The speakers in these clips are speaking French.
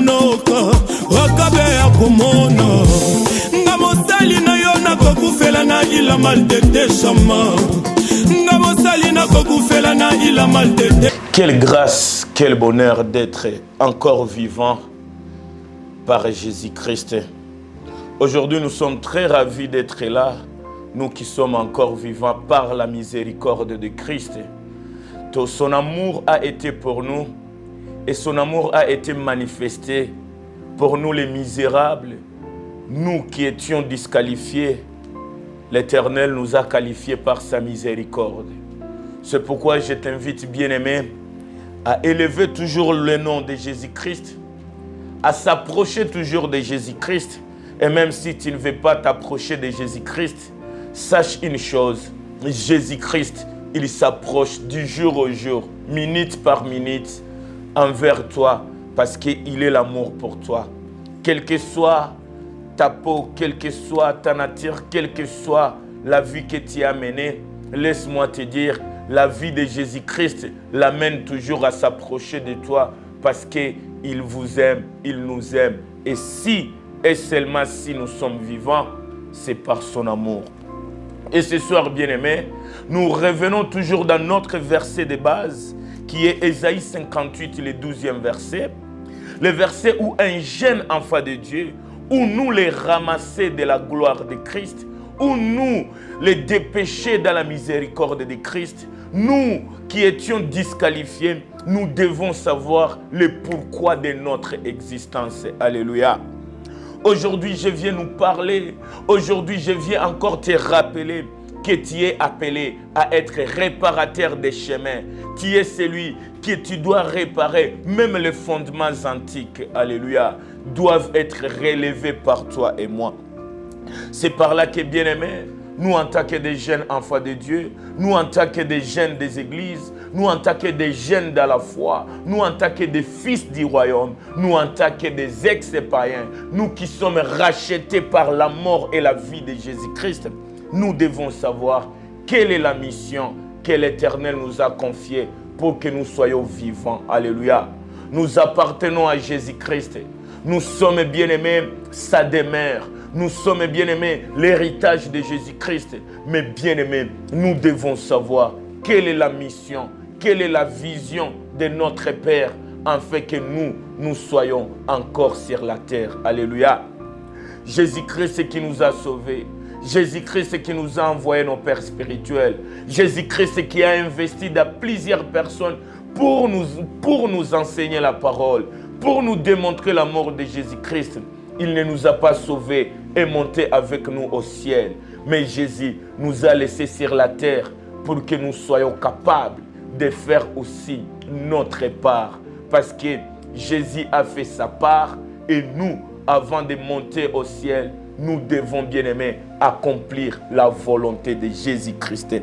monoka wakabe ya komona nga mosali na yo nakokufela na ila maltete chama nga mosali nakokufela na ila maltete. Quelle grâce, quel bonheur d'être encore vivant par Jésus-Christ. Aujourd'hui, nous sommes très ravis d'être là, nous qui sommes encore vivants par la miséricorde de Christ. Son amour a été pour nous et son amour a été manifesté pour nous les misérables, nous qui étions disqualifiés. L'Éternel nous a qualifiés par sa miséricorde. C'est pourquoi je t'invite, bien-aimé, à élever toujours le nom de Jésus-Christ, à s'approcher toujours de Jésus-Christ. Et même si tu ne veux pas t'approcher de Jésus-Christ, sache une chose, Jésus-Christ, il s'approche du jour au jour, minute par minute, envers toi, parce qu'il est l'amour pour toi. Quelle que soit ta peau, quelle que soit ta nature, quelle que soit la vie que tu as menée, laisse-moi te dire, la vie de Jésus-Christ l'amène toujours à s'approcher de toi, parce qu'il vous aime, il nous aime. Et si, et seulement si nous sommes vivants, c'est par son amour. Et ce soir, bien-aimés, nous revenons toujours dans notre verset de base, qui est Ésaïe 58, le 12e verset. Le verset où un jeune enfant de Dieu, où nous les ramasser de la gloire de Christ, où nous les dépêcher dans la miséricorde de Christ, nous qui étions disqualifiés, nous devons savoir le pourquoi de notre existence. Alléluia. Aujourd'hui, je viens nous parler. Aujourd'hui, je viens encore te rappeler que tu es appelé à être réparateur des chemins. Tu es celui que tu dois réparer. Même les fondements antiques, alléluia, doivent être relevés par toi et moi. C'est par là que, bien-aimés, nous en tant que des jeunes enfants de Dieu, nous en tant que des jeunes des églises, nous en tant que des jeunes dans la foi, nous en tant que des fils du royaume, nous en tant que des ex-païens, nous qui sommes rachetés par la mort et la vie de Jésus-Christ, nous devons savoir quelle est la mission que l'Éternel nous a confiée pour que nous soyons vivants. Alléluia. Nous appartenons à Jésus-Christ. Nous sommes bien-aimés sa demeure. Nous sommes bien-aimés l'héritage de Jésus-Christ. Mais bien-aimés, nous devons savoir quelle est la mission, quelle est la vision de notre Père, afin que nous soyons encore sur la terre. Alléluia. Jésus-Christ qui nous a sauvés. Jésus-Christ qui nous a envoyé nos pères spirituels. Jésus-Christ qui a investi dans plusieurs personnes pour nous enseigner la parole, pour nous démontrer la mort de Jésus-Christ. Il ne nous a pas sauvés et monté avec nous au ciel. Mais Jésus nous a laissés sur la terre pour que nous soyons capables de faire aussi notre part. Parce que Jésus a fait sa part et nous, avant de monter au ciel, nous devons, bien-aimés, accomplir la volonté de Jésus-Christ.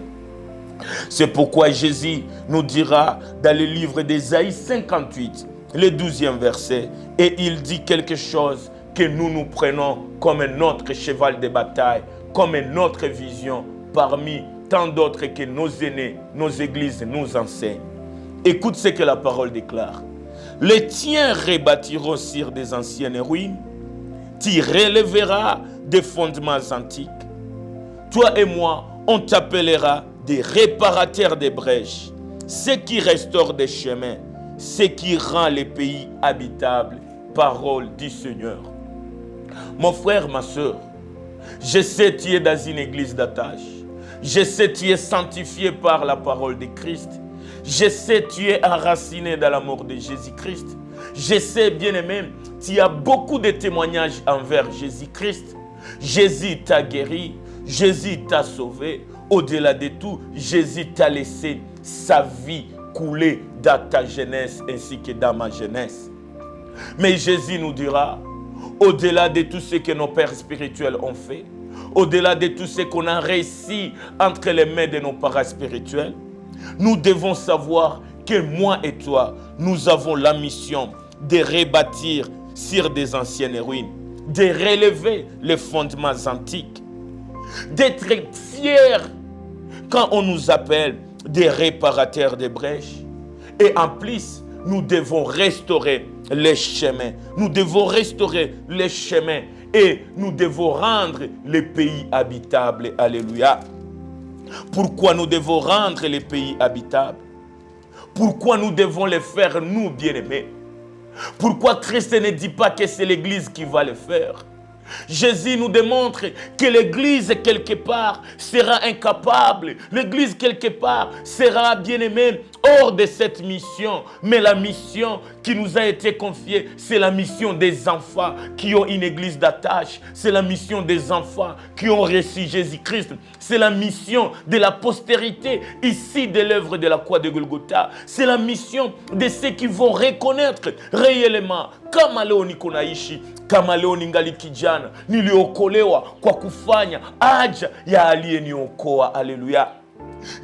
C'est pourquoi Jésus nous dira dans le livre d'Ésaïe 58, le 12e verset, et il dit quelque chose que nous prenons comme notre cheval de bataille, comme notre vision parmi tant d'autres que nos aînés, nos églises nous enseignent. Écoute ce que la parole déclare. Les tiens rebâtiront sur des anciennes ruines, tu relèveras des fondements antiques. Toi et moi, on t'appellera des réparateurs des brèches, ceux qui restaurent des chemins, ceux qui rend les pays habitables. Parole du Seigneur. Mon frère, ma soeur, je sais que tu es dans une église d'attache. Je sais que tu es sanctifié par la parole de Christ. Je sais que tu es enraciné dans l'amour de Jésus-Christ. Je sais, bien-aimé, tu as beaucoup de témoignages envers Jésus-Christ. Jésus t'a guéri, Jésus t'a sauvé. Au-delà de tout, Jésus t'a laissé sa vie couler dans ta jeunesse ainsi que dans ma jeunesse. Mais Jésus nous dira, au-delà de tout ce que nos pères spirituels ont fait, au-delà de tout ce qu'on a réussi entre les mains de nos parents spirituels, nous devons savoir que moi et toi, nous avons la mission de rebâtir sur des anciennes ruines, de relever les fondements antiques, d'être fiers quand on nous appelle des réparateurs de brèches. Et en plus, nous devons restaurer les chemins. Nous devons restaurer les chemins et nous devons rendre les pays habitables. Alléluia. Pourquoi nous devons rendre les pays habitables? Pourquoi nous devons les faire, nous, bien-aimés? Pourquoi Christ ne dit pas que c'est l'Église qui va le faire? Jésus nous démontre que l'Église, quelque part, sera incapable. L'Église, quelque part, sera, bien-aimée, hors de cette mission. Mais la mission qui nous a été confiée, c'est la mission des enfants qui ont une Église d'attache. C'est la mission des enfants qui ont reçu Jésus-Christ. C'est la mission de la postérité, ici, de l'œuvre de la croix de Golgotha. C'est la mission de ceux qui vont reconnaître réellement kama leo niko naishi, kama leo ningali kijana, niliokolewa kwa kufanya haja ya aliyeniokoa. Haleluya.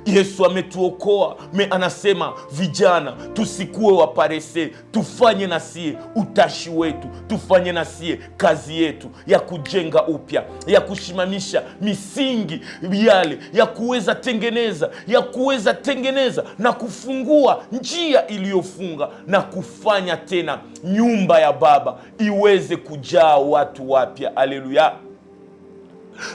Yesu ametuokoa, me anasema vijana tusikuwe waparese, tufanye nasie utashi wetu, tufanye nasie kazi yetu ya kujenga upya, ya kushimamisha misingi yale, ya kuweza tengeneza na kufungua njia iliyofunga na kufanya tena nyumba ya Baba iweze kujaa watu wapya. Haleluya.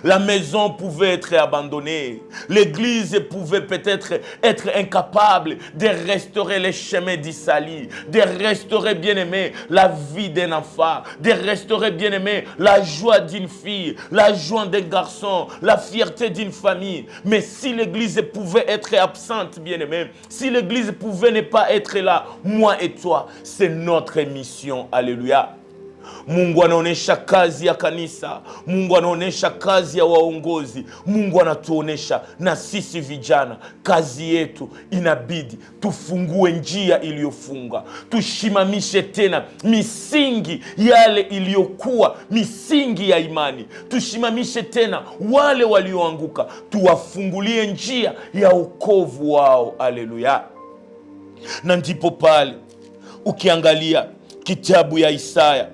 La maison pouvait être abandonnée. L'Église pouvait peut-être être incapable de restaurer les chemins d'Israël, de restaurer, bien-aimé, la vie d'un enfant, de restaurer, bien-aimé, la joie d'une fille, la joie d'un garçon, la fierté d'une famille. Mais si l'Église pouvait être absente, bien-aimé, si l'Église pouvait ne pas être là, moi et toi, c'est notre mission. Alléluia. Mungu anaonesha kazi ya kanisa, Mungu anaonesha kazi ya waongozi, Mungu anatuonesha na sisi vijana kazi yetu inabidi tufungue njia iliyofunga, tushimamishe tena misingi yale iliyokuwa misingi ya imani, tushimamishe tena wale walioanguka, tuwafungulie njia ya wokovu wao. Haleluya. Na ndipo pale ukiangalia kitabu ya Isaya,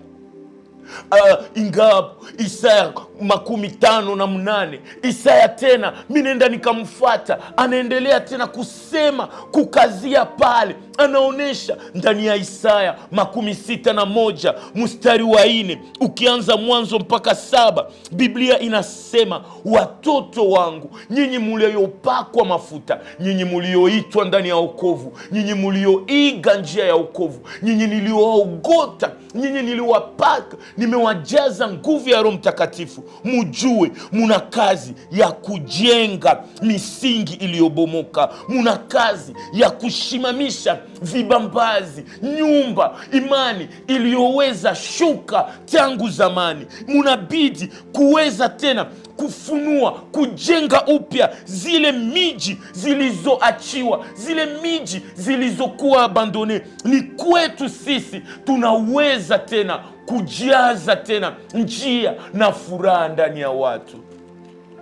ingawa Isaya 58, Isaya tena minenda nikamfuata, anaendelea tena kusema, kukazia pale, anaonesha ndani ya Isaya 61 mstari wa 4, ukianza mwanzo mpaka 7, Biblia inasema, watoto wangu, nyinyi mliopakwa mafuta, nyinyi mlioitwa ndani ya wokovu, nyinyi mlioiga njia ya wokovu, nyinyi niliowaogota, nyinyi niliowapaka, nimewajaza nguvu ya Roho Mtakatifu, mujue muna kazi ya kujenga misingi iliyobomoka, muna kazi ya kushimamisha vibambazi, nyumba, imani iliyoweza shuka tangu zamani. Munabidi kuweza tena kufunua, kujenga upya zile miji zilizoachiwa, zile miji zilizokuwa abandone. Ni kwetu sisi tunaweza tena kujaza tena njia na furaha ndani ya watu.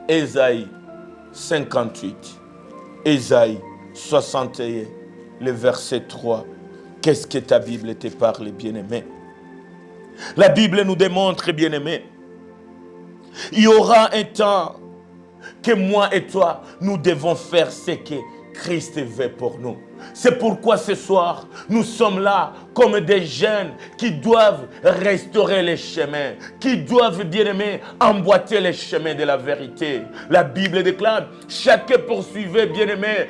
Esaïe 58, Esaïe 61, le verset 3. Qu'est-ce que ta Bible te parle, bien-aimé? La Bible nous démontre, bien-aimé, il y aura un temps que moi et toi, nous devons faire ce que Christ veut pour nous. C'est pourquoi ce soir, nous sommes là comme des jeunes qui doivent restaurer les chemins, qui doivent, bien-aimés, emboîter les chemins de la vérité. La Bible déclare, chacun poursuivait, bien-aimé,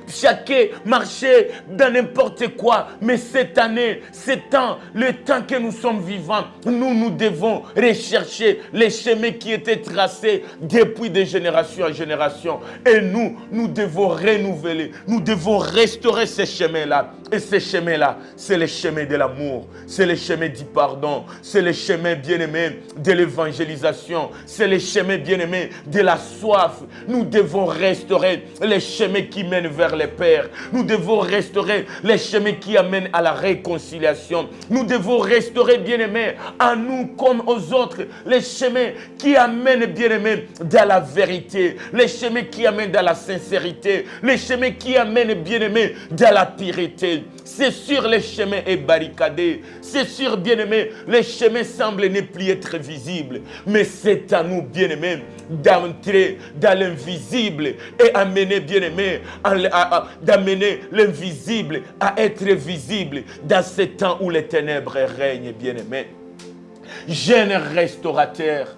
chacun marchait dans n'importe quoi. Mais cette année, ce temps, le temps que nous sommes vivants, nous devons rechercher les chemins qui étaient tracés depuis de génération en génération. Et nous devons renouveler, nous devons restaurer ces chemins-là. Et ces chemins-là, c'est les chemins de l'amour, c'est les chemins du pardon, c'est les chemins, bien-aimés, de l'évangélisation, c'est les chemins, bien-aimés, de la soif. Nous devons restaurer les chemins qui mènent vers le Père. Nous devons restaurer les chemins qui amènent à la réconciliation. Nous devons restaurer, bien-aimés, à nous comme aux autres, les chemins qui amènent, bien-aimés, dans la vérité, les chemins qui amènent dans la sincérité, les chemins qui amènent, bien-aimés, bien-aimé, dans la pureté. C'est sûr, les chemins est barricadé. C'est sûr, bien-aimé, les chemins semblent ne plus être visibles. Mais c'est à nous, bien-aimé, d'entrer dans l'invisible et amener, bien-aimé, d'amener l'invisible à être visible dans ce temps où les ténèbres règnent, bien-aimé. Jeune restaurateur,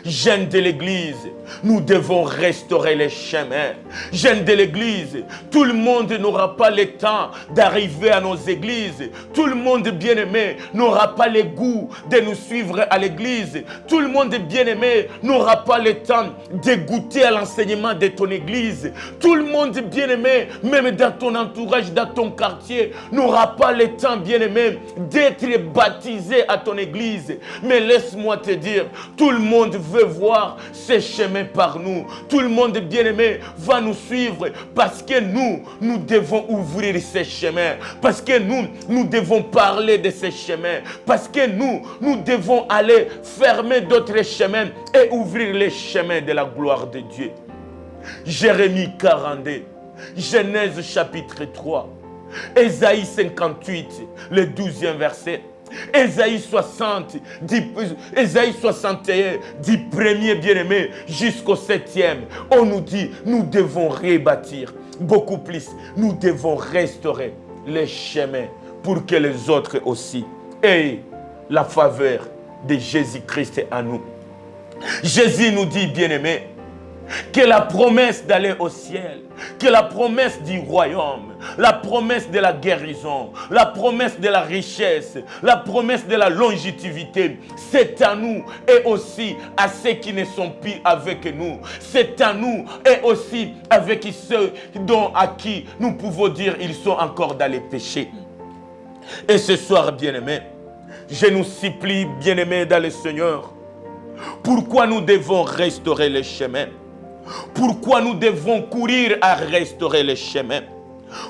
jeunes de l'Église, nous devons restaurer les chemins. Jeunes de l'Église, tout le monde n'aura pas le temps d'arriver à nos églises. Tout le monde bien-aimé n'aura pas le goût de nous suivre à l'Église. Tout le monde bien-aimé n'aura pas le temps de goûter à l'enseignement de ton Église. Tout le monde bien-aimé, même dans ton entourage, dans ton quartier, n'aura pas le temps bien-aimé d'être baptisé à ton Église. Mais laisse-moi te dire, tout le monde veut voir ces chemins par nous. Tout le monde bien-aimé va nous suivre parce que nous devons ouvrir ces chemins. Parce que nous devons parler de ces chemins. Parce que nous devons aller fermer d'autres chemins et ouvrir les chemins de la gloire de Dieu. Jérémie 42, Genèse chapitre 3, Ésaïe 58, le 12e verset. Ésaïe 60, Ésaïe 61, du premier bien-aimé jusqu'au 7e. On nous dit, nous devons rebâtir. Beaucoup plus, nous devons restaurer les chemins pour que les autres aussi aient la faveur de Jésus-Christ à nous. Jésus nous dit, bien-aimé, que la promesse d'aller au ciel, que la promesse du royaume, la promesse de la guérison, la promesse de la richesse, la promesse de la longévité, c'est à nous et aussi à ceux qui ne sont plus avec nous. C'est à nous et aussi avec ceux à qui nous pouvons dire ils sont encore dans les péchés. Et ce soir, bien-aimés, je nous supplie, bien-aimés dans le Seigneur, pourquoi nous devons restaurer les chemins? Pourquoi nous devons courir à restaurer les chemins?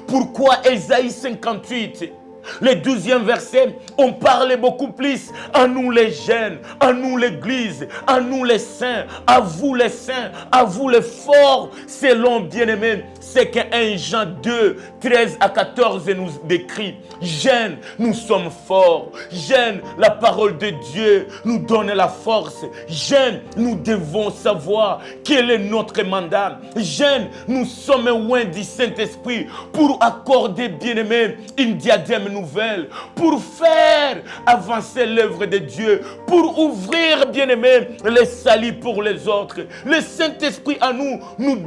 Pourquoi Ésaïe 58, le 12e verset, on parle beaucoup plus à nous les jeunes, à nous l'Église, à nous les saints, à vous les saints, à vous les forts, selon bien-aimés, c'est que 1 Jean 2, 13 à 14 nous décrit. Jeunes, nous sommes forts. Jeunes, la parole de Dieu nous donne la force. Jeunes, nous devons savoir quel est notre mandat. Jeunes, nous sommes loin du Saint-Esprit pour accorder, bien-aimés, une diadème nouvelle, pour faire avancer l'œuvre de Dieu, pour ouvrir, bien-aimés, les saluts pour les autres. Le Saint-Esprit à nous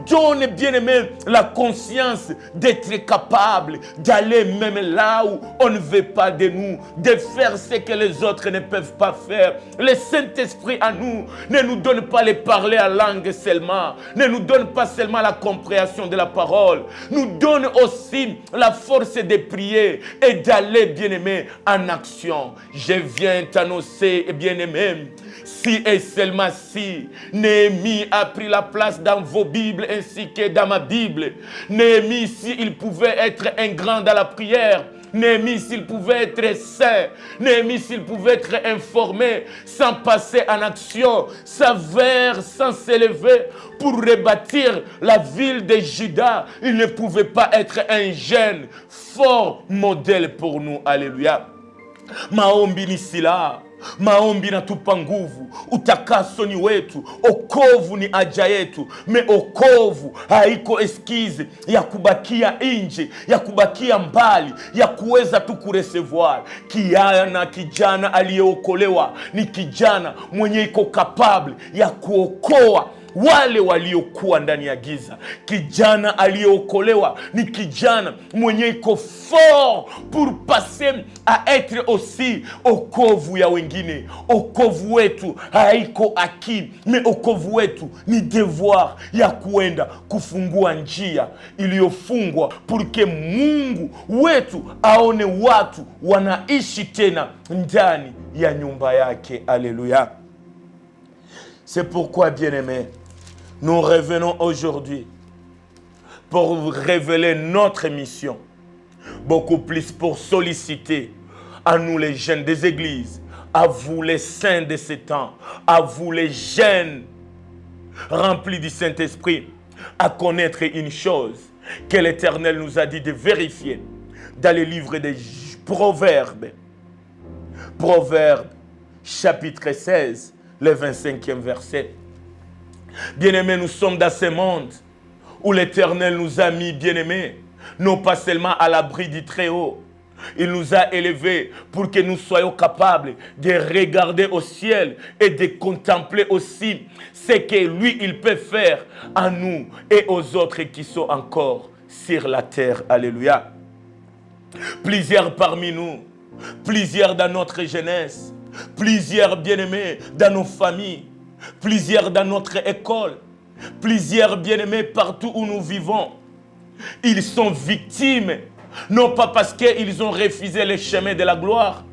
donne, bien-aimés, la conscience d'être capable d'aller même là où on ne veut pas de nous, de faire ce que les autres ne peuvent pas faire. Le Saint-Esprit à nous ne nous donne pas les parler à langue seulement, ne nous donne pas seulement la compréhension de la parole, nous donne aussi la force de prier et d'aller, bien-aimé, en action. Je viens t'annoncer, bien-aimé, si et seulement si Néhémie a pris la place dans vos Bibles ainsi que dans ma Bible. Néhémie, s'il pouvait être un grand dans la prière, Néhémie, s'il pouvait être saint, Néhémie, s'il pouvait être informé, sans passer en action, sans s'élever pour rebâtir la ville de Juda, il ne pouvait pas être un jeune fort modèle pour nous. Alléluia. Maombi ni silaha, maombi natupa nguvu, utakaso ni wetu, okovu ni haja yetu. Me okovu haiko eskize ya kubakia nje, ya kubakia mbali, ya kuweza tu kuresevoir. Kijana aliyeokolewa ni kijana mwenye iko capable ya kuokoa wale waliokuwa ndani ya giza. Kijana aliyeokolewa ni kijana mwenye iko fort pour passer à être aussi okovu ya wengine. Okovu wetu haiko aki, me okovu wetu ni devoir ya kuenda kufungua njia iliyofungwa pour que Mungu wetu aone watu wanaishi tena ndani ya nyumba yake. Alléluia. C'est pourquoi, bien-aimés, nous revenons aujourd'hui pour vous révéler notre mission. Beaucoup plus pour solliciter à nous les jeunes des églises, à vous les saints de ce temps, à vous les jeunes remplis du Saint-Esprit, à connaître une chose, que l'Éternel nous a dit de vérifier dans les livres des Proverbes. Proverbes, chapitre 16, le 25e verset. Bien-aimés, nous sommes dans ce monde où l'Éternel nous a mis, bien-aimés, non pas seulement à l'abri du Très-Haut. Il nous a élevés pour que nous soyons capables de regarder au ciel et de contempler aussi ce que lui, il peut faire à nous et aux autres qui sont encore sur la terre. Alléluia. Plusieurs parmi nous, plusieurs dans notre jeunesse, plusieurs bien-aimés dans nos familles, plusieurs dans notre école, plusieurs bien-aimés partout où nous vivons, ils sont victimes. Non pas parce qu'ils ont refusé le chemin de la gloire,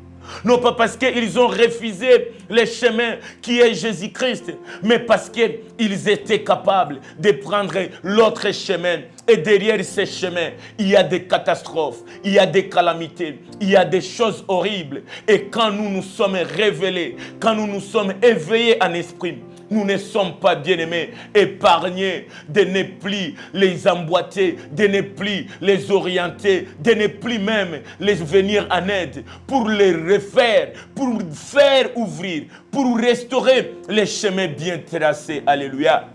non pas parce qu'ils ont refusé le chemin qui est Jésus-Christ, mais parce qu'ils étaient capables de prendre l'autre chemin. Et derrière ce chemin, il y a des catastrophes, il y a des calamités, il y a des choses horribles. Et quand nous nous sommes révélés, quand nous nous sommes éveillés en esprit, nous ne sommes pas, bien-aimés, épargnés de ne plus les emboîter, de ne plus les orienter, de ne plus même les venir en aide pour les refaire, pour faire ouvrir, pour restaurer les chemins bien tracés. Alléluia.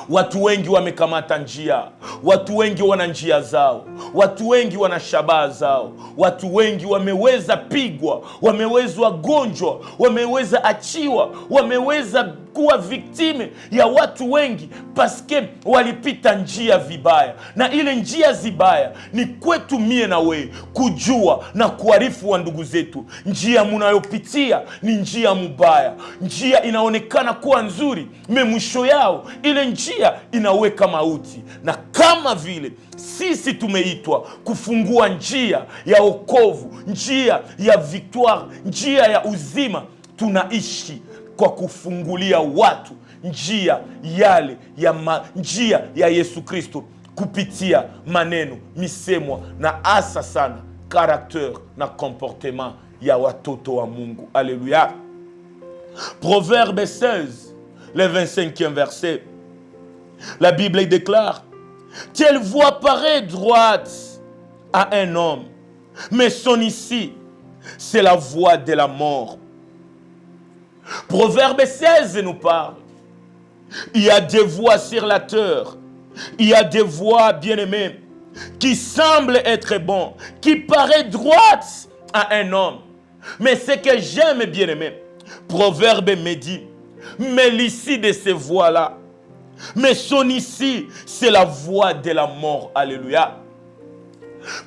Watu wengi wamekamata njia, watu wengi wana njia zao, watu wengi wana shabaha zao, watu wengi wameweza pigwa, wameweza gonjwa, wameweza achiwa, wameweza kuwa viktime ya watu wengi paske walipita njia vibaya. Na ile njia zibaya ni kwetu mie na we kujua na kuarifu wa ndugu zetu, njia munayopitia ni njia mubaya, njia inaonekana kuwa nzuri, mwisho yao ile njia inaweka mauti. Na kama vile sisi tumeitwa kufungua njia ya wokovu, njia ya victoire, njia ya uzima, tunaishi kwa kufungulia watu njia yale njia ya Yesu Kristo kupitia maneno, misemwa na hasa sana karakter na comportement ya watoto wa Mungu. Alléluia. Proverbe 16, le 25e verset. La Bible déclare: telle voie paraît droite à un homme, mais son issue, c'est la voie de la mort. Proverbe 16 nous parle. Il y a des voies sur la terre. Il y a des voies, bien-aimées, qui semblent être bonnes, qui paraissent droites à un homme. Mais ce que j'aime, bien-aimé, Proverbe me dit, mais l'issue de ces voies-là, mais son issue, c'est la voie de la mort. Alléluia.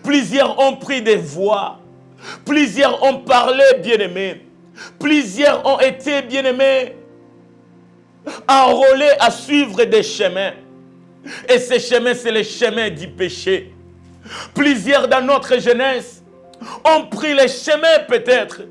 Plusieurs ont pris des voies. Plusieurs ont parlé, bien-aimés. Plusieurs ont été, bien-aimés, enrôlés à suivre des chemins. Et ces chemins, c'est les chemins du péché. Plusieurs dans notre jeunesse ont pris les chemins peut-être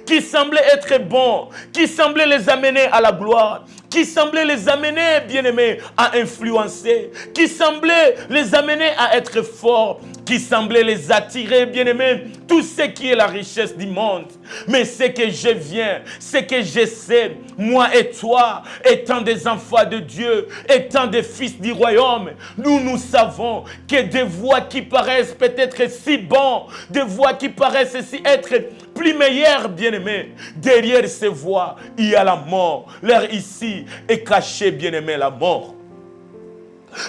qui semblaient être bons, qui semblaient les amener à la gloire, qui semblaient les amener, bien-aimés, à influencer, qui semblaient les amener à être forts, qui semblaient les attirer, bien-aimés, tout ce qui est la richesse du monde. Mais ce que je viens, ce que je sais, moi et toi, étant des enfants de Dieu, étant des fils du royaume, nous savons que des voies qui paraissent peut-être si bonnes, des voies qui paraissent si être plus meilleures, bien-aimés, derrière ces voies, il y a la mort. Leur ici est caché, bien-aimé, la mort.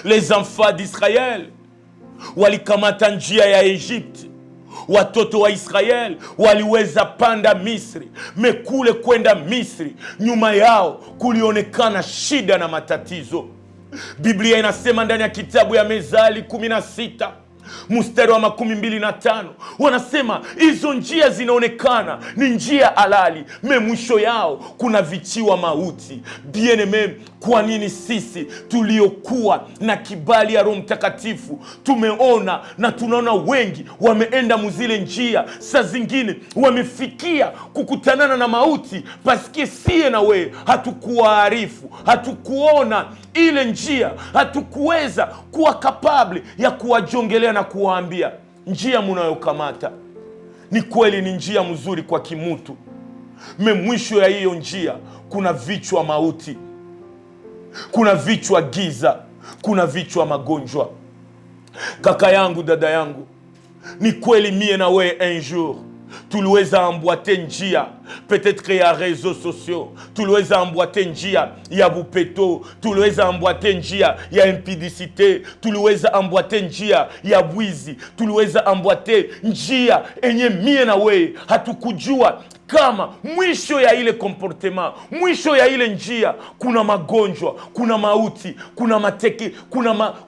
Les enfants d'Israël, walikamata njia ya Egypte. Watoto wa Israel waliweza panda Misri, mekule kwenda Misri, nyuma yao kulionekana shida na matatizo. Biblia inasema ndani ya kitabu ya Mezali 16 mstari wa 25, wanasema hizo njia zinaonekana ni njia halali, mwisho yao kuna vichiwa mauti. Bien-aimé, kwa nini sisi tuliokuwa na kibali ya Roho Mtakatifu tumeona na tunaona wengi wameenda muzile njia, saa zingine wamefikia kukutanana na mauti paske sie na we hatukuarifu, hatukuona ile njia, hatukuweza kuwa kapable ya kuwajongelea na kuwaambia njia munayokamata ni kweli, ni njia mzuri kwa kimutu, mwisho ya hiyo njia kuna vichwa mauti, kuna vichwa giza, kuna vichwa magonjwa. Kaka yangu, dada yangu, ni kweli mie na wewe un jour tuliweza ambwate njia peut-être ya réseaux sociaux, tuliweza ambwate njia ya bupeto, tuliweza ambwate njia ya impudicité, tuliweza ambwate njia ya bwizi, tuliweza ambwate njia enye mie na wewe hatukujua kama mwisho ya ile comportement, mwisho ya ile njia kuna magonjwa, kuna mauti, kuna mateke,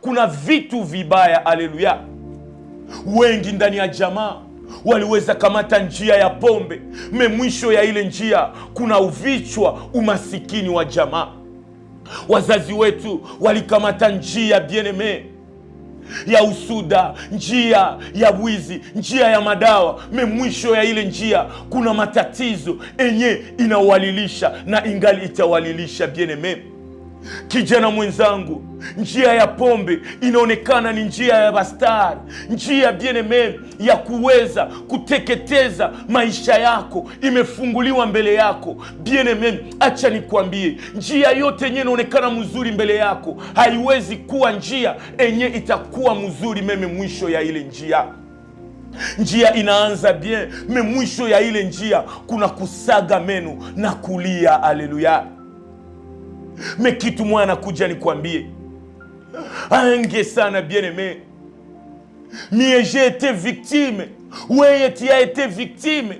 kuna vitu vibaya. Haleluya! Wengi ndani ya jamaa waliweza kamata njia ya pombe, mwisho ya ile njia kuna uvichwa umasikini wa jamaa. Wazazi wetu walikamata njia bien-aimé ya usuda, njia ya wizi, njia ya madawa, mwisho ya ile njia kuna matatizo enye inawalilisha na ingali itawalilisha. Bien-aimé kijana mwenzangu, njia ya pombe inaonekana ni njia ya bastari, njia bien-aimé ya kuweza kuteketeza maisha yako imefunguliwa mbele yako. Bien-aimé, acha nikwambie, njia yote yenye inaonekana mzuri mbele yako haiwezi kuwa njia enye itakuwa mzuri mwisho ya ile njia. Njia inaanza bien, mwisho ya ile njia kuna kusaga meno na kulia. Haleluya! Kitu mwana kuja nikwambie, ange sana bien-aimé, mie j'ai été victime, weye tu as été victime.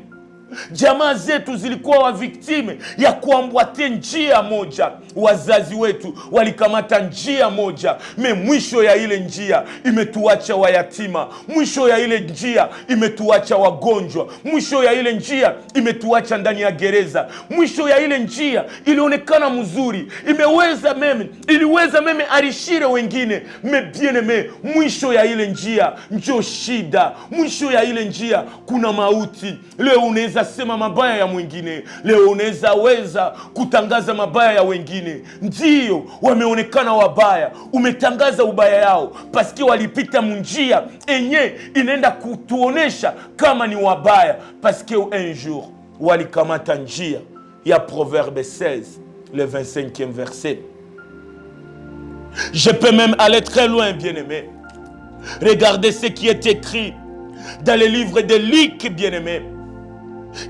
Jamaa zetu zilikuwa wa victime ya kuambwate njia moja. Wazazi wetu walikamata njia moja, mwisho ya ile njia imetuacha wayatima, mwisho ya ile njia imetuacha wagonjwa, mwisho ya ile njia imetuacha ndani ya gereza, mwisho ya ile njia ilionekana mzuri, iliweza arishire wengine, bien-aimé, mwisho ya ile njia njo shida, mwisho ya ile njia kuna mauti. Leo unaweza sema mabaya ya mwingine, leo unaweza kutangaza mabaya ya wengine. Ndio wameonekana wabaya, umetangaza ubaya yao paski walipita munjia enye inaenda kutuonesha kama ni wabaya, paski un jour walikamata njia ya Proverbe 16 le 25e verset. Je peux même aller très loin, bien-aimé. Regardez ce qui est écrit dans le livre de Luc, bien-aimé.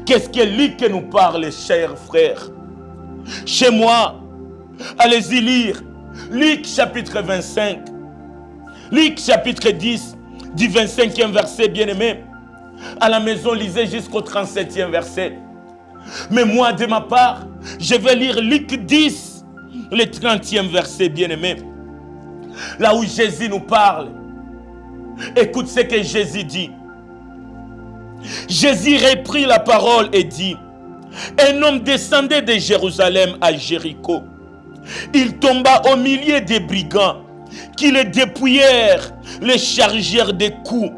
Qu'est-ce que Luc nous parle, chers frères? Chez moi, allez-y lire Luc chapitre 25, Luc chapitre 10, du 25e verset, bien-aimé. À la maison, lisez jusqu'au 37e verset. Mais moi, de ma part, je vais lire Luc 10, le 30e verset, bien-aimé. Là où Jésus nous parle. Écoute ce que Jésus dit. Jésus reprit la parole et dit: un homme descendait de Jérusalem à Jéricho. Il tomba au milieu des brigands qui le dépouillèrent, le chargèrent de coups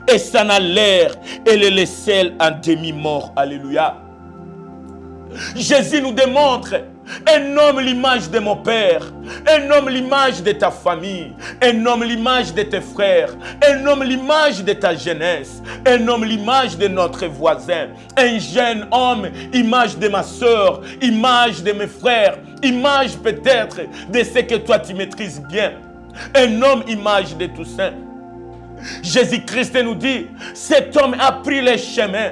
et s'en allèrent et le laissèrent en demi-mort. Alléluia. Jésus nous démontre un homme l'image de mon père, un homme l'image de ta famille, un homme l'image de tes frères, un homme l'image de ta jeunesse, un homme l'image de notre voisin, un jeune homme image de ma soeur, image de mes frères, image peut-être de ce que toi tu maîtrises bien, un homme image de tout ça. Jésus-Christ nous dit, cet homme a pris les chemins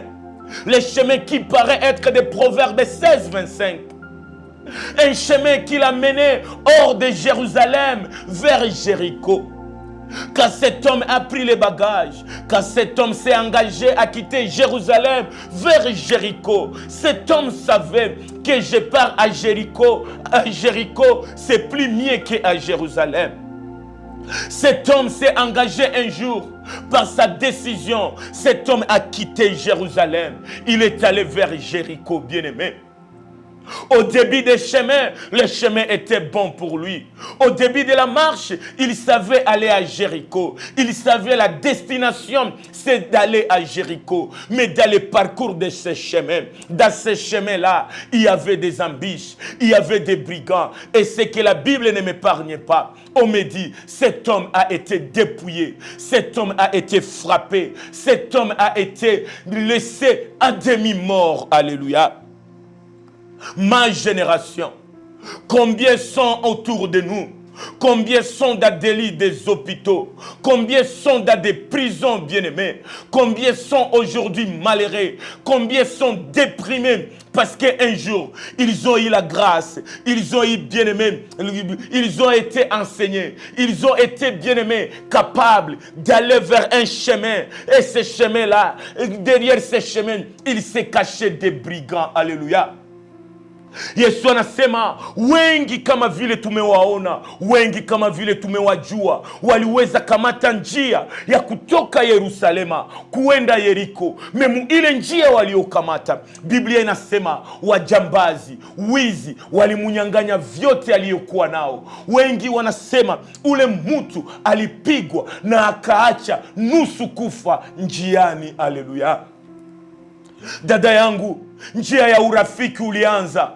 qui paraît être des Proverbes 16, 25. Un chemin qu'il a mené hors de Jérusalem vers Jéricho. Quand cet homme a pris les bagages, quand cet homme s'est engagé à quitter Jérusalem vers Jéricho, cet homme savait que je pars à Jéricho, c'est plus mieux qu'à Jérusalem. Cet homme s'est engagé un jour par sa décision. Cet homme a quitté Jérusalem. Il est allé vers Jéricho, bien-aimé. Au début des chemins, le chemin était bon pour lui. Au début de la marche, il savait aller à Jéricho. Il savait la destination, c'est d'aller à Jéricho. Mais dans le parcours de ce chemin, dans ce chemin-là, il y avait des embûches, il y avait des brigands. Et c'est que la Bible ne m'épargne pas. On me dit, cet homme a été dépouillé, cet homme a été frappé, cet homme a été laissé à demi-mort. Alléluia. Ma génération, combien sont autour de nous Combien sont dans des lits des hôpitaux? Combien sont dans des prisons, bien-aimés? Combien sont aujourd'hui malheureux? Combien sont déprimés? Parce qu'un jour, ils ont eu la grâce, ils ont eu bien-aimés, ils ont été enseignés, ils ont été bien-aimés, capables d'aller vers un chemin. Et ce chemin-là, derrière ce chemin, il s'est caché des brigands. Alléluia. Yesu anasema wengi kama vile tumewaona, wengi kama vile tumewajua, waliweza kamata njia ya kutoka Yerusalema kuenda Yeriko. Memu ile njia waliokamata, Biblia inasema wajambazi, wizi, walimunyanganya vyote aliyokuwa nao. Wengi wanasema ule mtu alipigwa na akaacha nusu kufa njiani. Haleluya. Dada yangu, njia ya urafiki ulianza.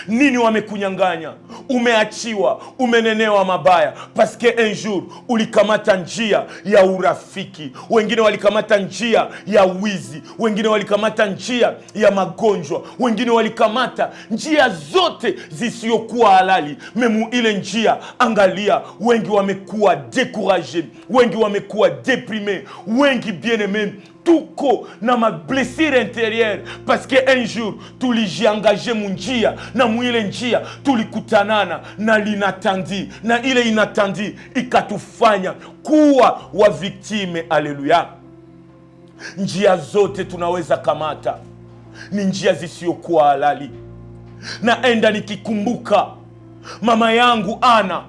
Nini wamekunyanganya? Umeachiwa, umenenewa mabaya. Paske un jour ulikamata njia ya urafiki. Wengine walikamata njia ya wizi. Wengine walikamata njia ya magonjwa. Wengine walikamata njia zote zisizokuwa halali. Memu ile njia, angalia, wengi wamekuwa découragés. Wengi wamekuwa déprimés. Wengi bien-aimés, tuko na mablessure intérieure parce que un jour tulijiangaje munjia na mwile njia tulikutanana na linatandi na ile inatandi ikatufanya kuwa wa victime. Haleluya. Njia zote tunaweza kamata ni njia zisizokuwa halali. Naenda nikikumbuka mama yangu Ana,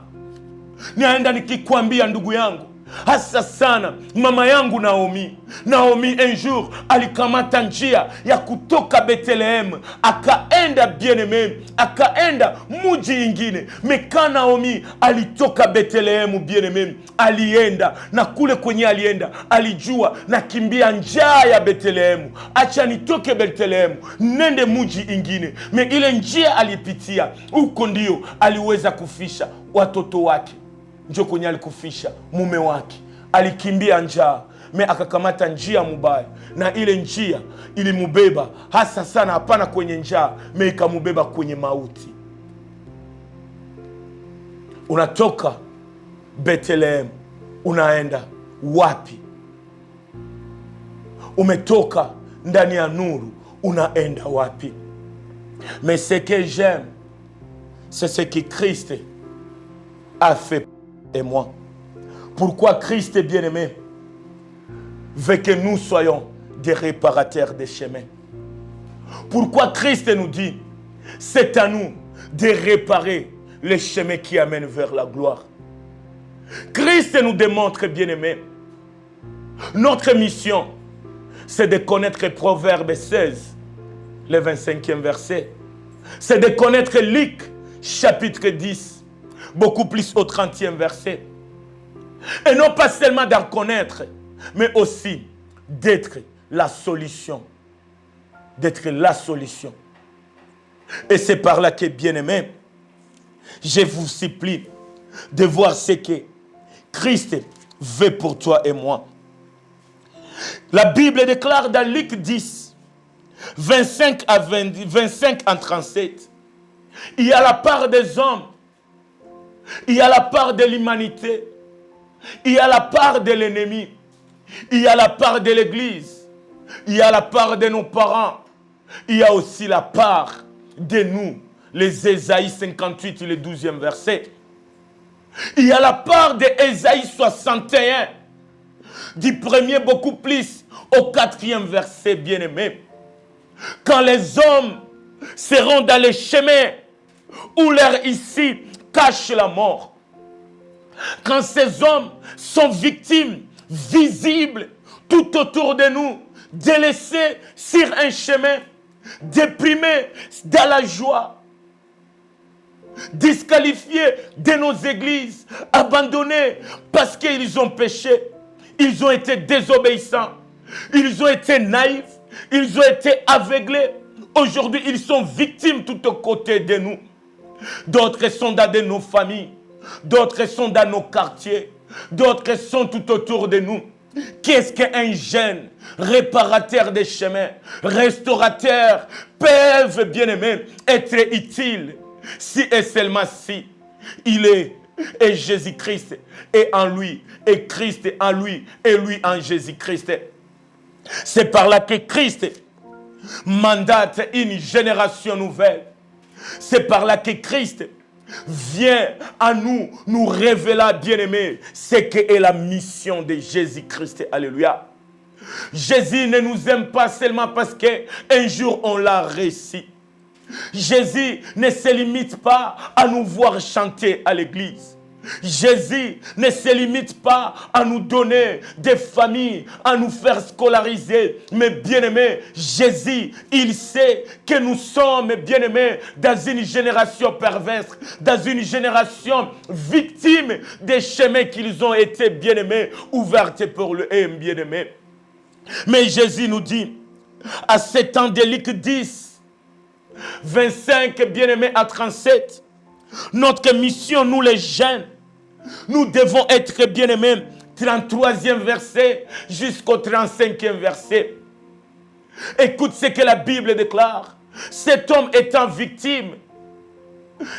naenda nikikwambia ndugu yangu, hasa sana mama yangu Naomi. Naomi un jour alikamata njia ya kutoka Bethlehem akaenda bien-aimé, akaenda muji ingine. Meka Naomi alitoka Bethlehem bien-aimé, alienda na kule kwenye alienda alijua na kimbia njaa ya Bethlehem, acha nitoke Bethlehem nende muji ingine. Me ile njia alipitia huko ndio aliweza kufisha watoto wake. Njo kwenye alikufisha mume wake, alikimbia njaa, me akakamata njia mubaya, na ile njia ilimubeba hasa sana, hapana kwenye njaa, me ikamubeba kwenye mauti. Unatoka Bethlehem unaenda wapi? Umetoka ndani ya nuru unaenda wapi? Mais ce que j'aime, c'est ce que Christ a fait et moi. Pourquoi Christ est bien-aimé veut que nous soyons des réparateurs des chemins. Pourquoi Christ nous dit c'est à nous de réparer les chemins qui amènent vers la gloire. Christ nous démontre, bien-aimé, notre mission c'est de connaître Proverbe 16, le 25e verset. C'est de connaître Luc chapitre 10, beaucoup plus au 30e verset. Et non pas seulement d'en connaître, mais aussi d'être la solution. D'être la solution. Et c'est par là que, bien-aimé, je vous supplie de voir ce que Christ veut pour toi et moi. La Bible déclare dans Luc 10, 25 à 37, il y a la part des hommes, il y a la part de l'humanité, il y a la part de l'ennemi, il y a la part de l'Église, il y a la part de nos parents, il y a aussi la part de nous, les Ésaïe 58, le 12e verset. Il y a la part de Ésaïe 61, du premier beaucoup plus au 4e verset, bien-aimé. Quand les hommes seront dans les chemins où leur issue cache la mort, quand ces hommes sont victimes visibles tout autour de nous, délaissés sur un chemin, déprimés dans la joie, disqualifiés de nos églises, abandonnés parce qu'ils ont péché, ils ont été désobéissants, ils ont été naïfs, ils ont été aveuglés. Aujourd'hui, ils sont victimes tout aux côtés de nous. D'autres sont dans nos familles, d'autres sont dans nos quartiers, d'autres sont tout autour de nous. Qu'est-ce qu'un jeune réparateur des chemins, restaurateur, peuvent, bien-aimés, être utile si et seulement si il est et Jésus-Christ est en lui, et Christ est en lui, et lui en Jésus-Christ. C'est par là que Christ mandate une génération nouvelle. C'est par là que Christ vient à nous révéler, bien-aimés, ce qu'est la mission de Jésus-Christ. Alléluia. Jésus ne nous aime pas seulement parce qu'un jour on l'a réussi. Jésus ne se limite pas à nous voir chanter à l'église. Jésus ne se limite pas à nous donner des familles, à nous faire scolariser. Mais bien-aimés, Jésus, il sait que nous sommes, bien-aimés, dans une génération perverse, dans une génération victime des chemins qu'ils ont été, bien-aimés, ouverts pour le bien-aimé. Mais Jésus nous dit, à 7 ans de Luc 10, 25, bien-aimés, à 37, notre mission, nous les jeunes, nous devons être bien-aimés, 33e verset jusqu'au 35e verset. Écoute ce que la Bible déclare. Cet homme étant victime,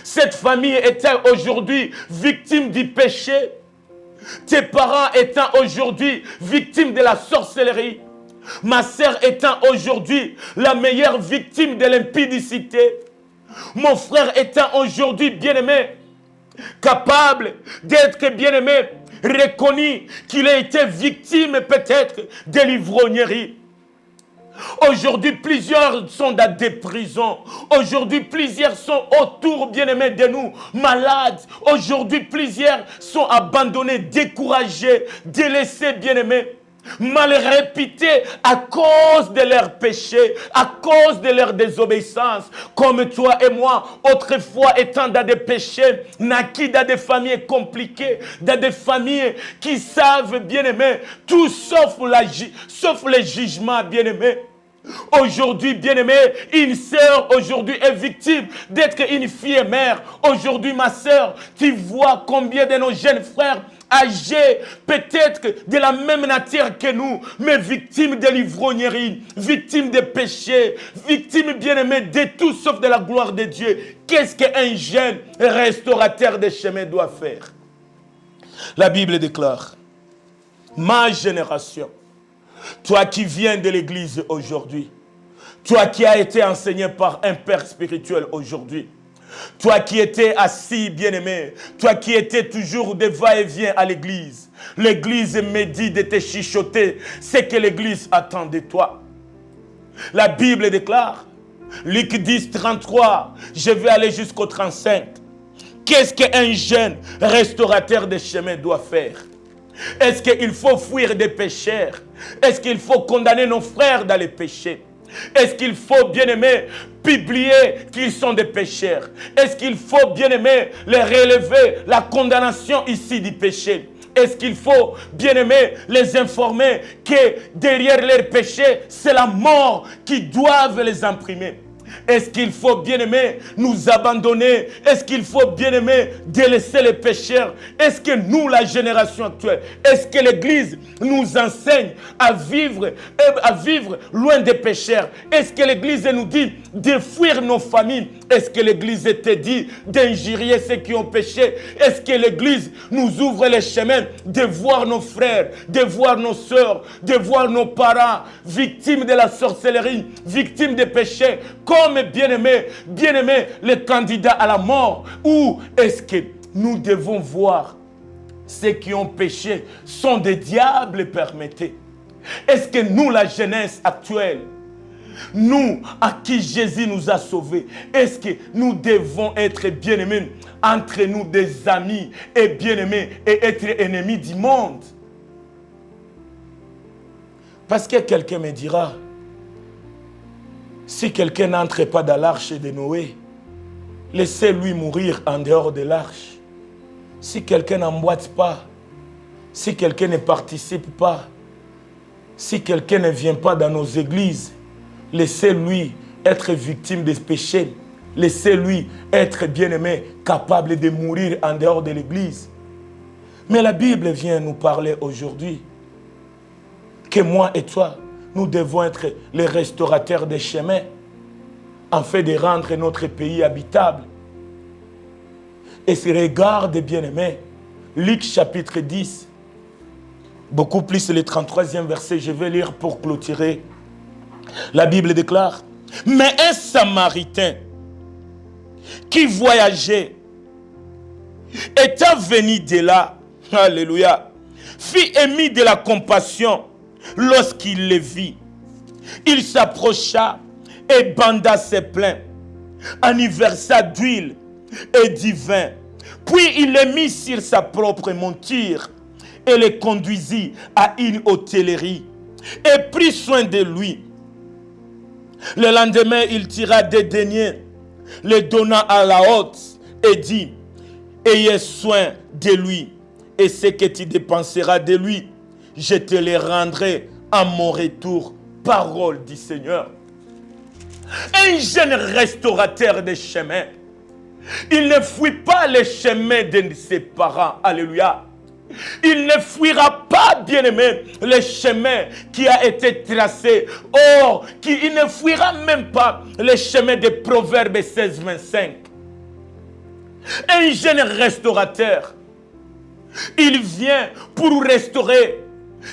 cette famille étant aujourd'hui victime du péché, tes parents étant aujourd'hui victimes de la sorcellerie, ma sœur étant aujourd'hui la meilleure victime de l'impudicité, mon frère étant aujourd'hui bien-aimé, capable d'être bien-aimé, reconnu qu'il a été victime peut-être de l'ivrognerie. Aujourd'hui, plusieurs sont dans des prisons. Aujourd'hui, plusieurs sont autour, bien-aimés, de nous, malades. Aujourd'hui, plusieurs sont abandonnés, découragés, délaissés, bien-aimés, mal réputés à cause de leurs péchés, à cause de leur désobéissance. Comme toi et moi, autrefois étant dans des péchés, naquis dans des familles compliquées, dans des familles qui savent, bien-aimés, tout sauf les jugements, bien-aimés. Aujourd'hui, bien-aimé, une sœur aujourd'hui est victime d'être une fille mère. Aujourd'hui, ma sœur, tu vois combien de nos jeunes frères âgés, peut-être de la même nature que nous, mais victimes de l'ivrognerie, victimes de péché, victimes, bien-aimés, de tout sauf de la gloire de Dieu. Qu'est-ce qu'un jeune restaurateur des chemins doit faire? La Bible déclare, ma génération, toi qui viens de l'église aujourd'hui, toi qui as été enseigné par un père spirituel aujourd'hui, toi qui étais assis, bien-aimé, toi qui étais toujours de va-et-vient à l'église, l'église me dit de te chuchoter ce que l'église attend de toi. La Bible déclare, Luc 10, 33, je vais aller jusqu'au 35. Qu'est-ce qu'un jeune restaurateur des chemins doit faire? Est-ce qu'il faut fuir des pécheurs? Est-ce qu'il faut condamner nos frères dans les péchés? Est-ce qu'il faut, bien-aimé, publier qu'ils sont des pécheurs? Est-ce qu'il faut, bien-aimé, les relever la condamnation ici du péché? Est-ce qu'il faut, bien-aimé, les informer que derrière leurs péchés, c'est la mort qui doivent les imprimer? Est-ce qu'il faut, bien-aimé, nous abandonner? Est-ce qu'il faut, bien-aimé, délaisser les pécheurs? Est-ce que nous, la génération actuelle, est-ce que l'Église nous enseigne à vivre loin des pécheurs? Est-ce que l'Église nous dit de fuir nos familles? Est-ce que l'Église te dit d'injurier ceux qui ont péché? Est-ce que l'Église nous ouvre les chemins de voir nos frères, de voir nos sœurs, de voir nos parents victimes de la sorcellerie, victimes des péchés, comme bien-aimés, les candidats à la mort? Ou est-ce que nous devons voir ceux qui ont péché sont des diables, permettez? Est-ce que nous, la jeunesse actuelle, nous à qui Jésus nous a sauvés, est-ce que nous devons être bien-aimés entre nous des amis et bien-aimés et être ennemis du monde? Parce que quelqu'un me dira, si quelqu'un n'entre pas dans l'arche de Noé, laissez-lui mourir en dehors de l'arche. Si quelqu'un n'emboîte pas, si quelqu'un ne participe pas, si quelqu'un ne vient pas dans nos églises, laissez-lui être victime des péchés. Laissez-lui être bien-aimé, capable de mourir en dehors de l'église. Mais la Bible vient nous parler aujourd'hui que moi et toi, nous devons être les restaurateurs des chemins afin de rendre notre pays habitable. Et regarde, bien-aimé, Luc chapitre 10, beaucoup plus le 33e verset, je vais lire pour clôturer. La Bible déclare, mais un Samaritain qui voyageait, étant venu de là, alléluia, fit émis de la compassion lorsqu'il le vit. Il s'approcha et banda ses pleins, en y versa d'huile et du vin. Puis il le mit sur sa propre monture et le conduisit à une hôtellerie et prit soin de lui. Le lendemain, il tira des deniers, les donna à la hôte et dit, ayez soin de lui, et ce que tu dépenseras de lui, je te le rendrai à mon retour. Parole du Seigneur. Un jeune restaurateur des chemins, il ne fuit pas les chemins de ses parents. Alléluia. Il ne fuira pas, bien-aimé, les chemins qui a été tracé. Or, il ne fuira même pas les chemins de Proverbes 16, 25. Un jeune restaurateur, il vient pour restaurer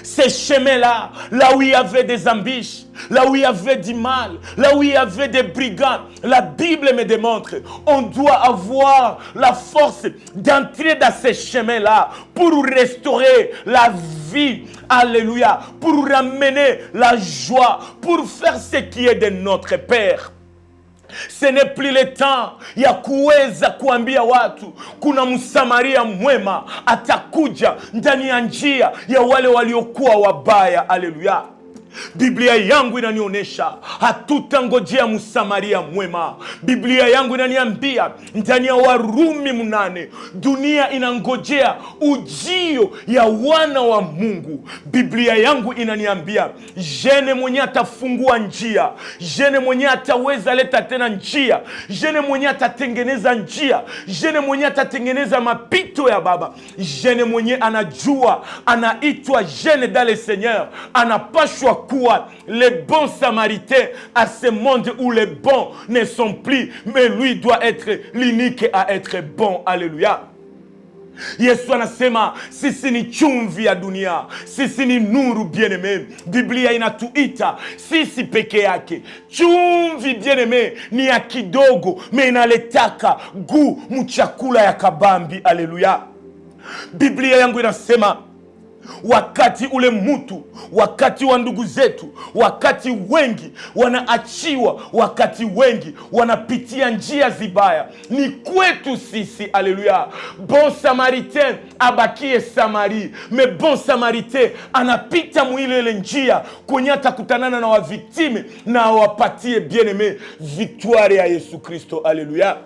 ces chemins-là, là où il y avait des embûches, là où il y avait du mal, là où il y avait des brigands. La Bible me démontre, on doit avoir la force d'entrer dans ces chemins-là pour restaurer la vie, alléluia, pour ramener la joie, pour faire ce qui est de notre Père. Ce n'est plus le temps ya kuweza kuambia watu kuna msamaria mwema atakuja ndani ya njia ya wale waliokuwa wabaya. Haleluya. Biblia yangu inanionyesha hatutangojea msamaria mwema. Biblia yangu inaniambia ndani ya Warumi 8 dunia inangojea ujio ya wana wa Mungu. Biblia yangu inaniambia jene mwenye atafungua njia, jene mwenye ataweza leta tena njia, jene mwenye atatengeneza njia, jene mwenye atatengeneza mapito ya Baba, jene mwenye anajua anaitwa jene dans le Seigneur, anapashwa kuwa les bons samaritains à ce monde où les bons ne sont plus, mais lui doit être l'unique à être bon. Alléluia. Yesu anasema sisi ni chumvi ya dunia, sisi ni nuru bien-aimé. Biblia inatuita sisi peke yake. Chumvi bien-aimé ni ya kidogo, me inaletaka gu mchakula ya kabambi. Alléluia. Biblia yangu inasema wakati ule mtu, wakati wa ndugu zetu, wakati wengi wanaachiwa, wakati wengi wanapitia njia zibaya, ni kwetu sisi. Alléluia. Bon samaritain abakie Samari, mais bon samaritain anapita mwile ile njia kwenye atakutanana na waviktime na awapatie bien-aimé victoire ya Yesu Kristo. Alléluia.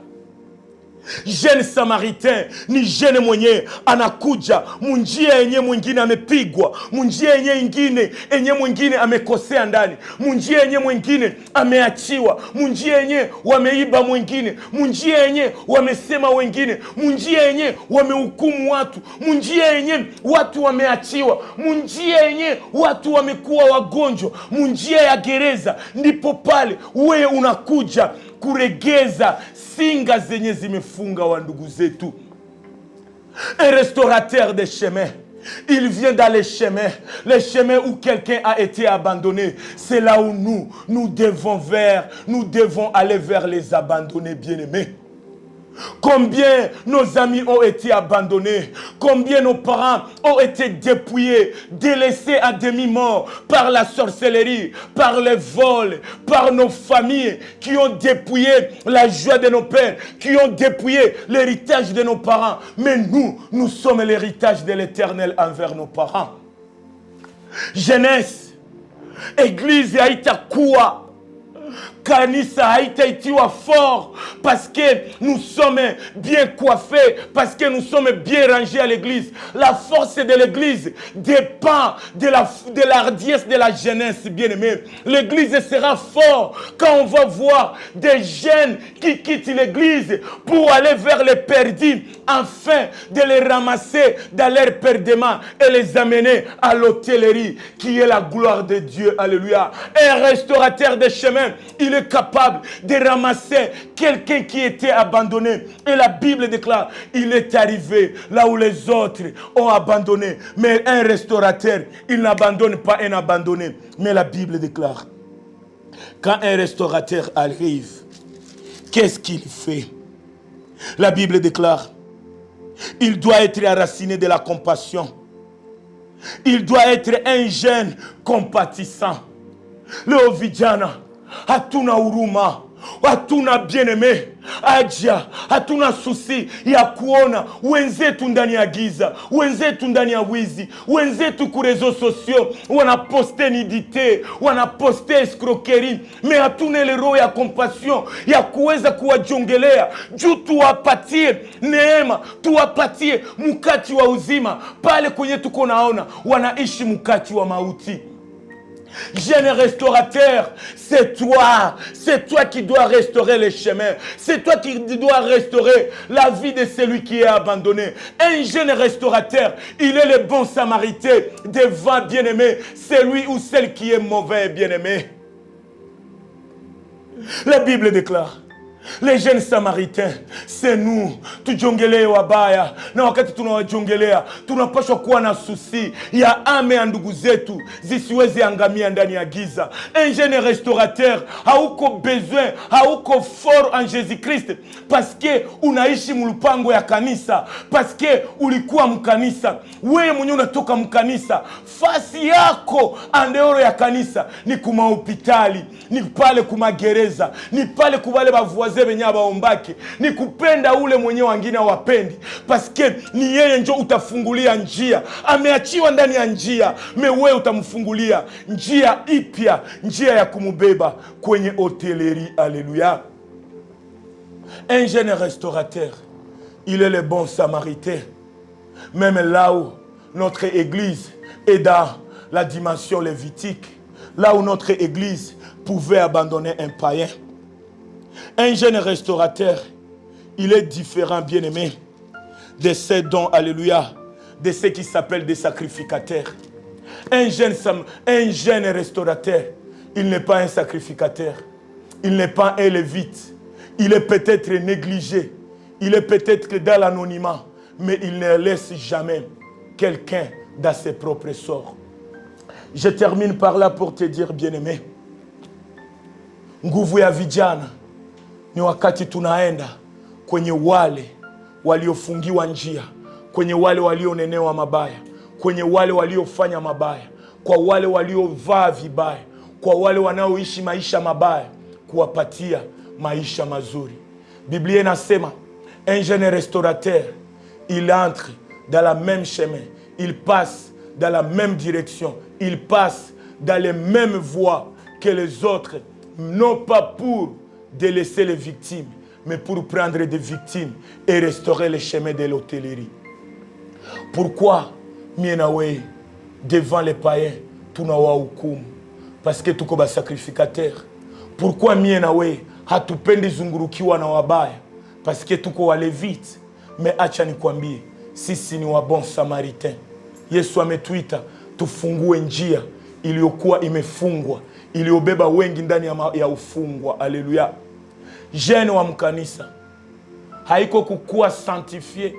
Jeune samaritain ni jeune mwenye anakuja munjia yenye mwingine amepigwa, munjia yenye ingine yenye mwingine amekosea ndani, munjia yenye mwingine ameachiwa, munjia yenye wameiba mwingine, munjia yenye wamesema wengine, munjia yenye wamehukumu watu, munjia yenye watu wameachiwa, munjia yenye watu wamekuwa wagonjwa, munjia ya gereza. Ndipo pale wewe unakuja kuregeza singa zenye zimefunga wa ndugu zetu. Un restaurateur des chemins, il vient dans les chemins où quelqu'un a été abandonné. C'est là où nous devons aller vers les abandonnés, bien-aimés. Combien nos amis ont été abandonnés, combien nos parents ont été dépouillés, délaissés à demi-mort par la sorcellerie, par les vols, par nos familles qui ont dépouillé la joie de nos pères, qui ont dépouillé l'héritage de nos parents. Mais nous sommes l'héritage de l'Éternel envers nos parents. Jeunesse, Église haitakuwa, kanisa haitaitiwa fort parce que nous sommes bien coiffés, parce que nous sommes bien rangés à l'église. La force de l'église dépend de l'ardiesse de la jeunesse, bien-aimée. L'église sera forte quand on va voir des jeunes qui quittent l'église pour aller vers les perdus, afin de les ramasser dans leur perdement et les amener à l'hôtellerie qui est la gloire de Dieu. Alléluia. Un restaurateur des chemins, il il est capable de ramasser quelqu'un qui était abandonné. Et la Bible déclare, il est arrivé là où les autres ont abandonné. Mais un restaurateur, il n'abandonne pas un abandonné. Mais la Bible déclare, quand un restaurateur arrive, qu'est-ce qu'il fait? La Bible déclare, il doit être enraciné de la compassion. Il doit être un jeune compatissant. Leo vijana, hatuna huruma, hatuna bien-aimé, hatuna susi ya kuona wenzetu ndani ya giza, wenzetu ndani ya wizi, wenzetu ku réseaux sociaux wanaposte nudité, wanaposte escroquerie, mais hatuna ile roho ya compassion ya kuweza kuwajongelea juu tuwapatie neema, tuwapatie mkati wa uzima pale kwenye tuko naona wanaishi mkati wa mauti. Jeune restaurateur, c'est toi qui dois restaurer les chemins, c'est toi qui dois restaurer la vie de celui qui est abandonné. Un jeune restaurateur, il est le bon samaritain devant bien-aimé, celui ou celle qui est mauvais et bien-aimé. La Bible déclare, les jeunes samaritains, c'est nous. Tujongelee wabaya. Na wakati tunawajongelea, tunapaswa kuwa na susi ya ame ya ndugu zetu zisiweze angamia ndani ya giza. Un jeune restaurateur, hauko besoin, hauko fort en Jésus-Christ parce que unaishi mlupango ya kanisa, parce que ulikuwa mkanisa. Wewe mwenye unatoka mkanisa, fasi yako andeoro ya kanisa ni kuma hospitali, ni pale kuma gereza, ni pale kubale bavuaze benyaba ombake, ni kupenda ule mwenye wengine wapendi, paske ni yeye njo utafungulia njia. Ameachiwa ndani ya njia, wewe utamfungulia njia ipya, njia ya kumubeba kwenye hotellerie. Alléluia. Un jeune restaurateur, il est le bon samaritain. Même là où notre église est dans la dimension lévitique, là où notre église pouvait abandonner un païen, un jeune restaurateur, il est différent, bien-aimé, de ces dons, alléluia, de ceux qui s'appellent des sacrificateurs. Un jeune restaurateur, il n'est pas un sacrificateur, il n'est pas un lévite, il est peut-être négligé, il est peut-être dans l'anonymat, mais il ne laisse jamais quelqu'un dans ses propres sorts. Je termine par là pour te dire, bien-aimé, nguvu ya vijana ni wakati tunaenda kwenye wale waliofungiwa njia, kwenye wale walionenewa mabaya, kwenye wale waliofanya mabaya, kwa wale waliovaa vibaya, kwa wale wanaoishi maisha mabaya, kuwapatia maisha mazuri. Biblia inasema, un jeune restaurateur, il entre dans la même chemin, il passe dans la même direction, il passe dans les mêmes voies que les autres, non pas pour délaisser les victimes, mais pour prendre des victimes et restaurer les chemins de l'hôtellerie. Pourquoi, mienawe, devant les païens, tunawa hukumu? Parce que tuko ba sacrificateur. Pourquoi mienawe, hatupendi zungurukiwa na wabaya? Parce que tuko wa levite. Mais acha nikwambie, sisi ni wa bon samaritain. Yesu ametuita tufungue njia iliyokuwa imefungwa, iliyobeba wengi ndani ya ufungwa. Alléluia. Jeune wa mkanisa, haiko kukua sanctifié,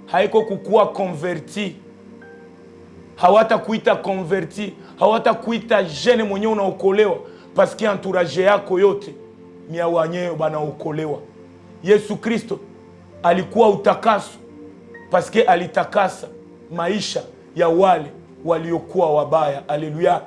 haiko kukua converti. Hawata kuita converti, hawata kuita jeune mwenye unaokolewa, parce que entourage yako yote ni ya wenyewe banaokolewa. Yesu Kristo alikuwa utakaso, parce que alitakasa maisha ya wale waliokuwa wabaya. Alléluia.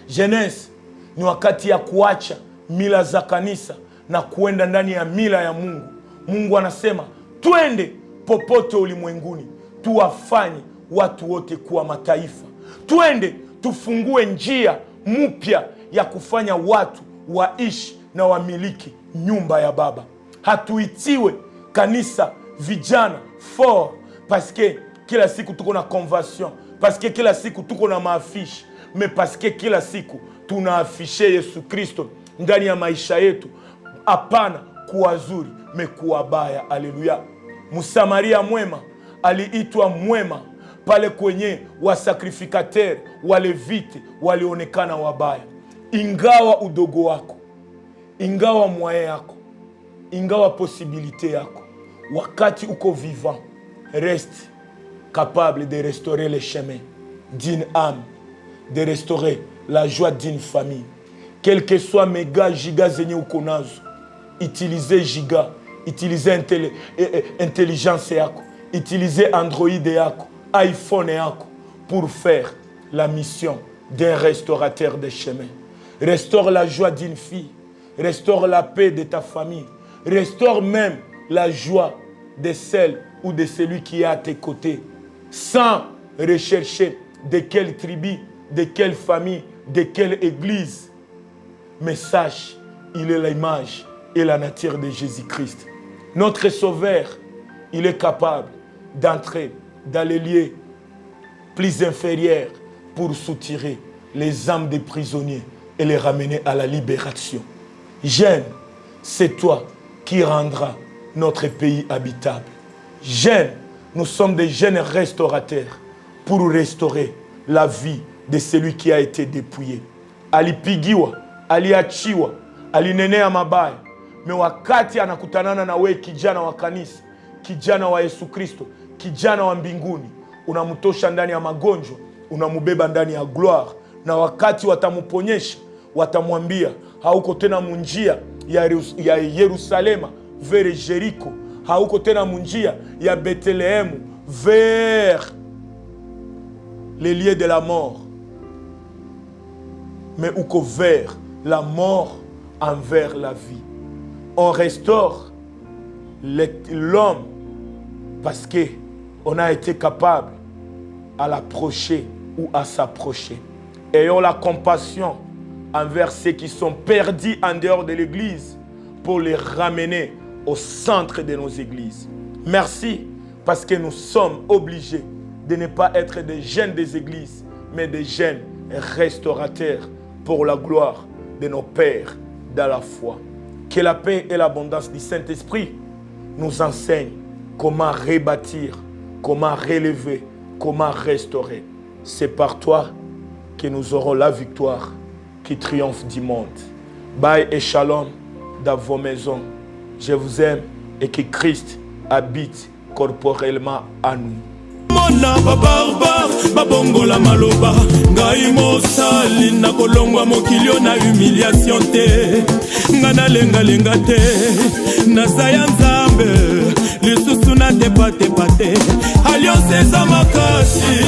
Jeunesse ni wakati ya kuacha mila za kanisa na kuenda ndani ya mila ya Mungu. Mungu anasema, twende popote ulimwenguni, tuwafanye watu wote kuwa mataifa. Twende tufungue njia mpya ya kufanya watu waishi na wamiliki nyumba ya Baba. Hatuitiwe kanisa vijana fort parce que kila siku tuko na convention, parce que kila siku tuko na maafishi, mais parce que kila siku tunaafishe Yesu Kristo ndani ya maisha yetu. Hapana kuwa zuri, me kuwa baya. Alléluia. Msamaria mwema aliitwa mwema pale kwenye wasakrifikater, wale vite walionekana wabaya. Ingawa udogo wako, ingawa moyen yako, ingawa possibilité yako, wakati uko vivant, reste capable de restaurer les chemins d'une âme, de restaurer la joie d'une famille. Quel que soit méga, giga, zenye uko nazo, utilisez giga, utilisez intelligence yako, utilisez Android yako, iPhone yako, pour faire la mission d'un restaurateur des chemins. Restaure la joie d'une fille, restaure la paix de ta famille, restaure même la joie de celle ou de celui qui est à tes côtés, sans rechercher de quelle tribu, de quelle famille, de quelle église. Mais sache, il est l'image et la nature de Jésus-Christ. Notre Sauveur, il est capable d'entrer dans les lieux plus inférieurs pour soutirer les âmes des prisonniers et les ramener à la libération. Jeune, c'est toi qui rendras notre pays habitable. Jeunes, nous sommes des jeunes restaurateurs pour restaurer la vie de celui qui a été dépouillé. Alipigiwa, aliachiwa, alinenea mabaya. Me wakati anakutanana na we kijana wa kanisa, kijana wa Yesu Kristo, kijana wa mbinguni, unamtosha ndani ya magonjwa, unamubeba ndani ya gloire. Na wakati watamuponyesha, watamwambia hauko tena munjia ya Yerusalema vers Jericho, hauko tena munjia ya Bethléem vers les lieux de la mort, mais uko vers la mort envers la vie. On restaure l'homme parce qu'on a été capable à l'approcher ou à s'approcher. Ayons la compassion envers ceux qui sont perdus en dehors de l'église pour les ramener au centre de nos églises. Merci parce que nous sommes obligés de ne pas être des jeunes des églises, mais des jeunes restaurateurs pour la gloire de nos pères dans la foi. Que la paix et l'abondance du Saint-Esprit nous enseignent comment rebâtir, comment relever, comment restaurer. C'est par toi que nous aurons la victoire qui triomphe du monde. Bye et shalom dans vos maisons. Je vous aime et que Christ habite corporellement en nous. Mona barbare babongola maloba ngai mosali na kolongwa mokilio na humiliation te ngana lenga lenga te na saya nzambe lisusu na te pate alliance za makasi